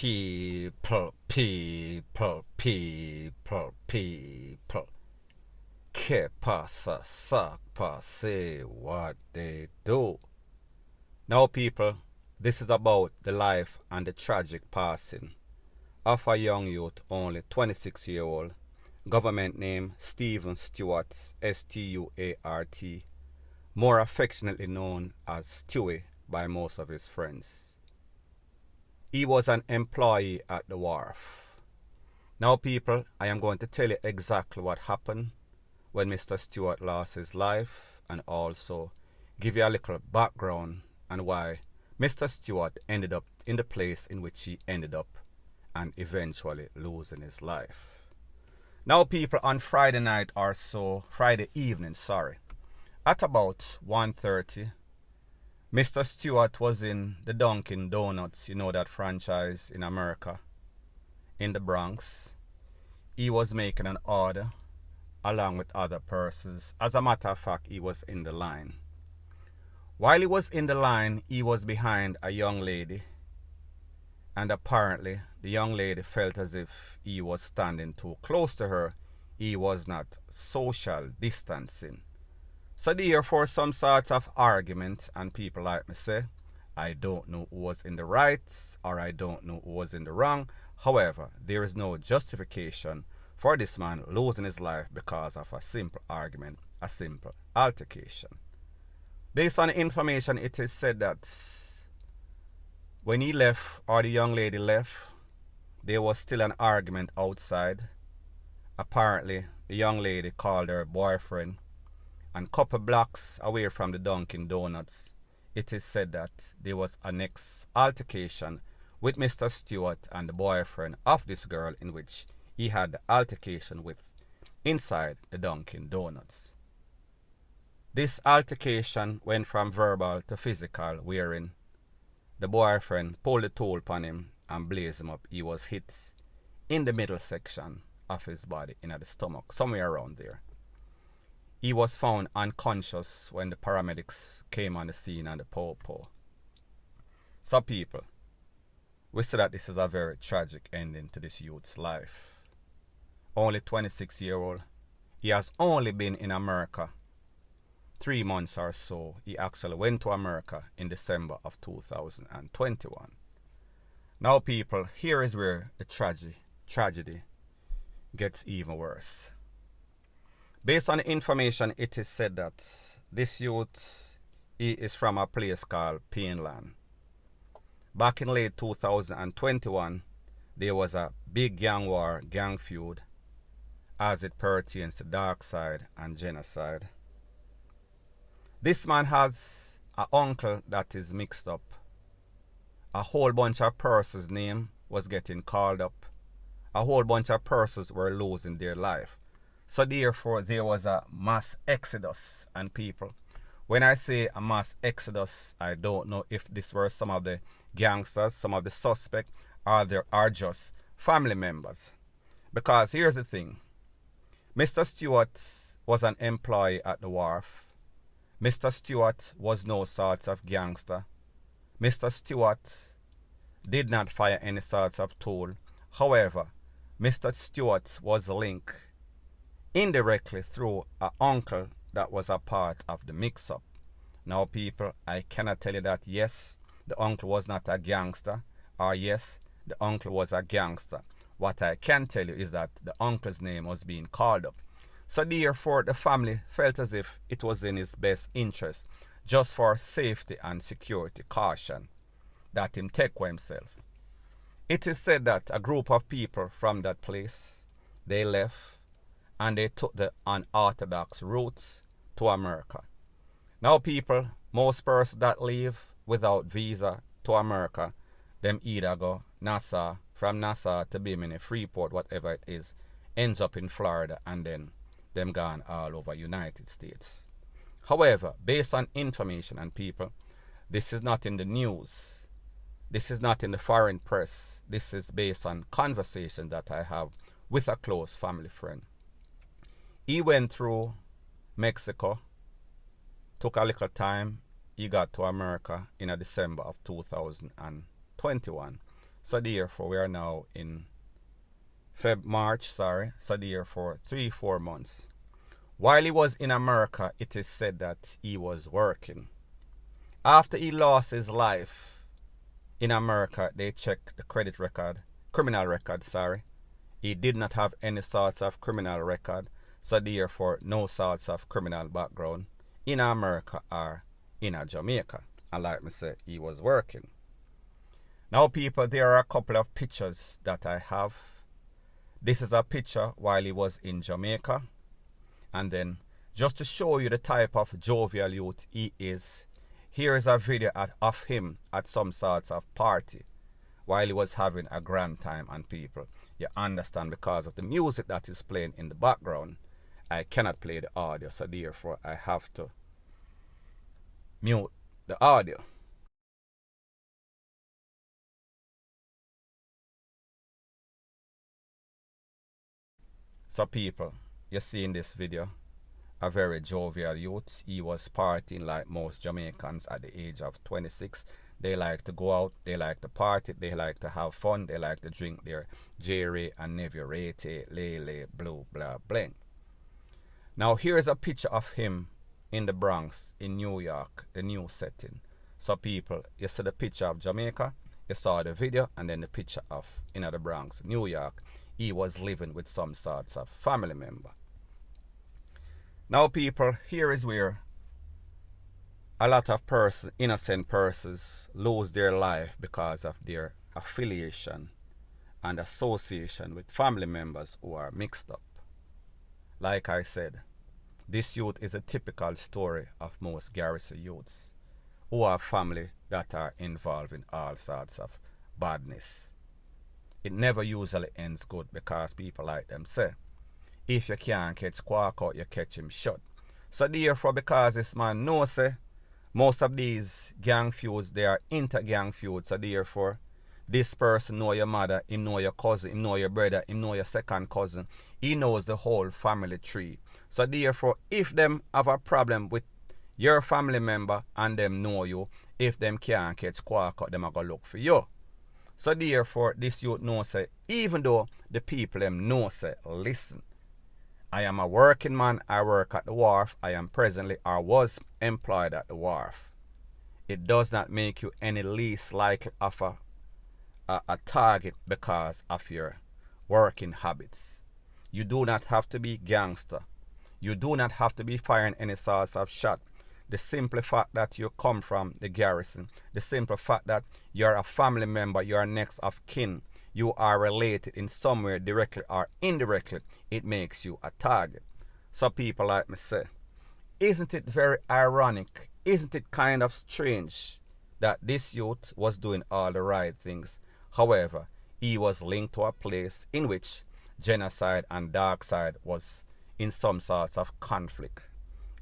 People. Que pasa, sapa, say what they do. Now, people, this is about the life and the tragic passing of a young youth, only 26-year-old, government name Stephen Stewart, Stuart, more affectionately known as Stewie by most of his friends. He was an employee at the wharf. Now, people, I am going to tell you exactly what happened when Mr. Stewart lost his life, and also give you a little background and why Mr. Stewart ended up in the place in which he ended up and eventually losing his life. Now, people, on Friday evening, at about 1:30, Mr. Stewart was in the Dunkin' Donuts, you know that franchise in America, in the Bronx. He was making an order along with other persons. As a matter of fact, he was in the line. While he was in the line, he was behind a young lady, and apparently the young lady felt as if he was standing too close to her. He was not social distancing. So therefore, some sorts of argument, and people like me say, I don't know who was in the right or I don't know who was in the wrong. However, there is no justification for this man losing his life because of a simple argument, a simple altercation. Based on the information, it is said that when he left, or the young lady left, there was still an argument outside. Apparently, the young lady called her boyfriend, and a couple blocks away from the Dunkin' Donuts, it is said that there was a next altercation with Mr. Stewart and the boyfriend of this girl, in which he had the altercation with inside the Dunkin' Donuts. This altercation went from verbal to physical, wherein the boyfriend pulled the tool upon him and blazed him up. He was hit in the middle section of his body, in the stomach, somewhere around there. He was found unconscious when the paramedics came on the scene and the po-po. So people, we say that this is a very tragic ending to this youth's life. Only 26-year-old. He has only been in America 3 months or so. He actually went to America in December of 2021. Now, people, here is where the tragedy gets even worse. Based on the information, it is said that this youth, he is from a place called Pineland. Back in late 2021, there was a big gang war, gang feud, as it pertains to dark side and genocide. This man has an uncle that is mixed up. A whole bunch of persons' name was getting called up. A whole bunch of persons were losing their life. So therefore, there was a mass exodus. And people, when I say a mass exodus, I don't know if this were some of the gangsters, some of the suspects, or there are just family members. Because here's the thing. Mr. Stewart was an employee at the wharf. Mr. Stewart was no sort of gangster. Mr. Stewart did not fire any sorts of tool. However, Mr. Stewart was linked indirectly through an uncle that was a part of the mix-up. Now, people, I cannot tell you that yes, the uncle was not a gangster, or yes, the uncle was a gangster. What I can tell you is that the uncle's name was being called up. So therefore, the family felt as if it was in his best interest, just for safety and security caution, that him take for himself. It is said that a group of people from that place, they left and they took the unorthodox routes to America. Now, people, most persons that leave without visa to America, them either go Nassau, from Nassau to Bimini, Freeport, whatever it is, ends up in Florida, and then them gone all over United States. However, based on information, and people, this is not in the news. This is not in the foreign press. This is based on conversation that I have with a close family friend. He went through Mexico, took a little time. He got to America in December of 2021. So therefore we are now in March, so therefore 3-4 months. While he was in America, it is said that he was working. After he lost his life in America, they checked the criminal record. He did not have any sorts of criminal record, so therefore no sorts of criminal background in America or in Jamaica. And like me say, he was working. Now people, there are a couple of pictures that I have. This is a picture while he was in Jamaica. And then just to show you the type of jovial youth he is, here is a video of him at some sorts of party while he was having a grand time. And people, you understand, because of the music that is playing in the background, I cannot play the audio, so therefore I have to mute the audio. So people, you see in this video a very jovial youth. He was partying like most Jamaicans at the age of 26. They like to go out, they like to party, they like to have fun, they like to drink their Jerry and Nevirate, Lele, Blue, blah, bling. Now here's a picture of him in the Bronx in New York, the new setting. So people, you see the picture of Jamaica, you saw the video, and then the picture of in the Bronx, New York. He was living with some sorts of family member. Now people, here is where a lot of innocent persons lose their life because of their affiliation and association with family members who are mixed up. Like I said, this youth is a typical story of most garrison youths who have family that are involved in all sorts of badness. It never usually ends good, because people like them say, if you can't catch Quark out, you catch him shut. So therefore, because this man knows say, most of these gang feuds, they are inter-gang feuds, so therefore, this person know your mother, him know your cousin, him know your brother, him know your second cousin. He knows the whole family tree. So therefore, if them have a problem with your family member and them know you, if them can't catch Quark out, them are going to look for you. So therefore, this youth knows say, even though the people them know say, listen, I am a working man, I work at the wharf, I am presently or was employed at the wharf. It does not make you any least likely of a target because of your working habits. You do not have to be gangster. You do not have to be firing any sorts of shot. The simple fact that you come from the garrison, the simple fact that you're a family member, you're next of kin, you are related in some way, directly or indirectly, it makes you a target. So people like me say, isn't it very ironic, isn't it kind of strange that this youth was doing all the right things? However, he was linked to a place in which genocide and dark side was in some sorts of conflict.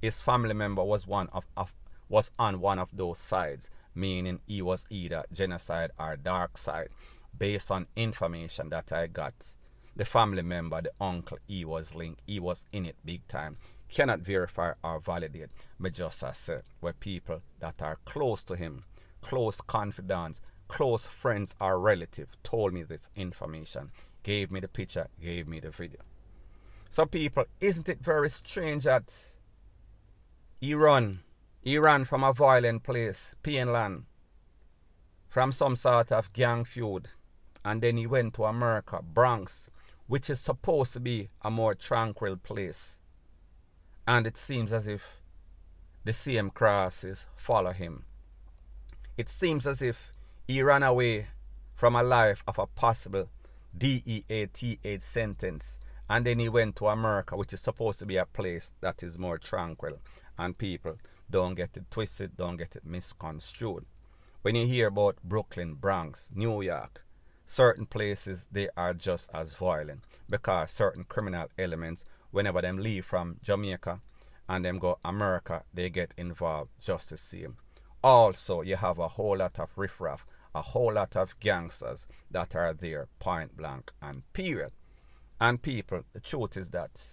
His family member was on one of those sides, meaning he was either genocide or dark side. Based on information that I got, the family member, the uncle, he was linked, he was in it big time. Cannot verify or validate, but just as said, where people that are close to him, close confidants, close friends or relative told me this information, gave me the picture, gave me the video. So people, isn't it very strange that he ran from a violent place, Painland, from some sort of gang feud, and then he went to America, Bronx, which is supposed to be a more tranquil place. And it seems as if the same crosses follow him. It seems as if he ran away from a life of a possible DEATH sentence, and then he went to America, which is supposed to be a place that is more tranquil. And people, don't get it twisted, don't get it misconstrued. When you hear about Brooklyn, Bronx, New York, certain places, they are just as violent, because certain criminal elements, whenever them leave from Jamaica and them go America, they get involved just the same. Also, you have a whole lot of riffraff, a whole lot of gangsters that are there, point blank and period. And people, the truth is that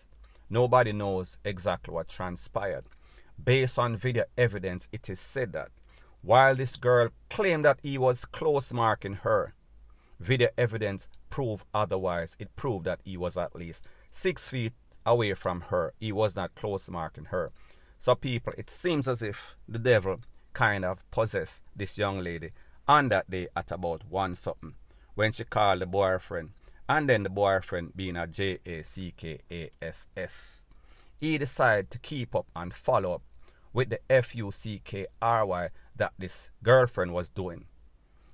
nobody knows exactly what transpired. Based on video evidence, it is said that while this girl claimed that he was close marking her, Video evidence proved otherwise. It proved that he was at least 6 feet away from her. He was not close marking her. So people, it seems as if the devil kind of possessed this young lady on that day at about 1 something when she called the boyfriend, and then the boyfriend being a JACKASS. He decided to keep up and follow up with the FUCKRY that this girlfriend was doing.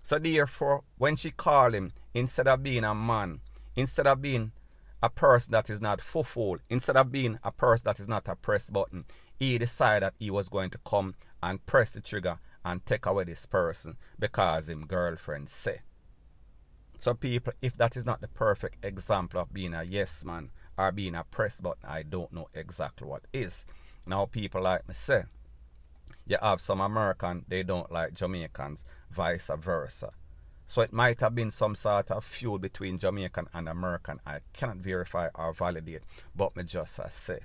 So therefore, when she called him, instead of being a man, instead of being a person that is not full, instead of being a person that is not a press button, he decided that he was going to come and press the trigger and take away this person because his girlfriend say. So people, if that is not the perfect example of being a yes man or being a press button, I don't know exactly what is. Now people like me say, you have some American, they don't like Jamaicans, vice versa. So it might have been some sort of feud between Jamaican and American. I cannot verify or validate, but me just say.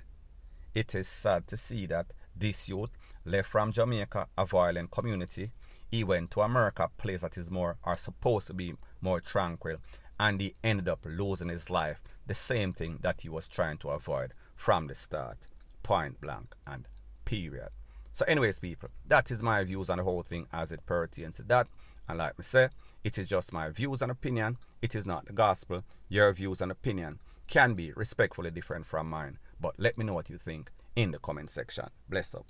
It is sad to see that this youth left from Jamaica, a violent community. He went to America, a place that is more, or supposed to be more tranquil, and he ended up losing his life. The same thing that he was trying to avoid from the start. Point blank and period. So anyways, people, that is my views on the whole thing as it pertains to that. And like me say, it is just my views and opinion. It is not the gospel. Your views and opinion can be respectfully different from mine. But let me know what you think in the comment section. Bless up.